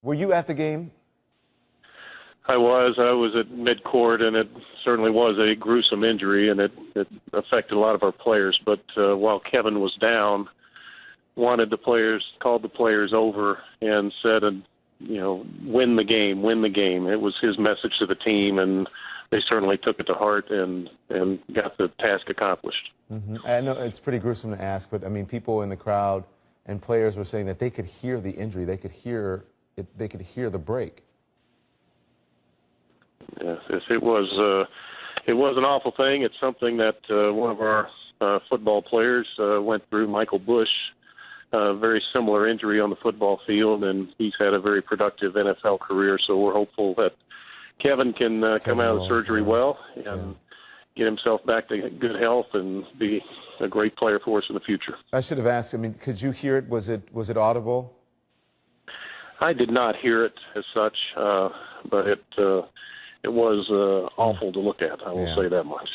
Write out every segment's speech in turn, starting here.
Were you at the game? I was at midcourt, and it certainly was a gruesome injury, and it affected a lot of our players. But while Kevin was down, called the players over and said, win the game, win the game. It was his message to the team, and they certainly took it to heart and got the task accomplished. Mm-hmm. I know it's pretty gruesome to ask, but I mean, people in the crowd and players were saying that they could hear the injury, they could hear it, they could hear the break. Yes, it was an awful thing. It's something that one of our football players went through, Michael Bush, a very similar injury on the football field, and he's had a very productive NFL career. So we're hopeful that Kevin can come out of surgery well and get himself back to good health and be a great player for us in the future. I should have asked, I mean, could you hear it? Was it audible? I did not hear it as such, but it was awful to look at. I will say that much.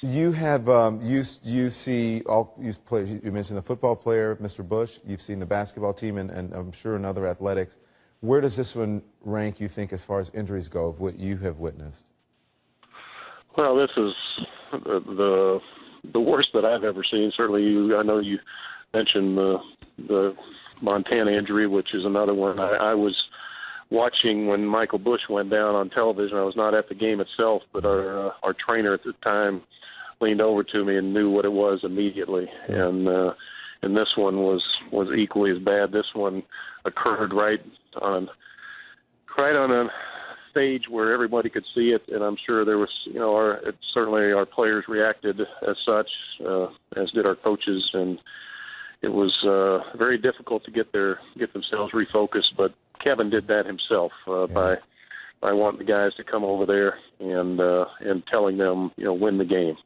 You have you see all these players. You mentioned the football player, Mr. Bush. You've seen the basketball team, and I'm sure in other athletics. Where does this one rank, you think, as far as injuries go, of what you have witnessed? Well, this is the worst that I've ever seen. Certainly, I know you mentioned the Montana injury, which is another one. I was watching when Michael Bush went down on television. I was not at the game itself, but our trainer at the time leaned over to me and knew what it was immediately. And this one was equally as bad. This one occurred right on a stage where everybody could see it, and I'm sure there was, certainly our players reacted as such, as did our coaches, and it was very difficult to get themselves refocused. But Kevin did that himself by wanting the guys to come over there and telling them, win the game.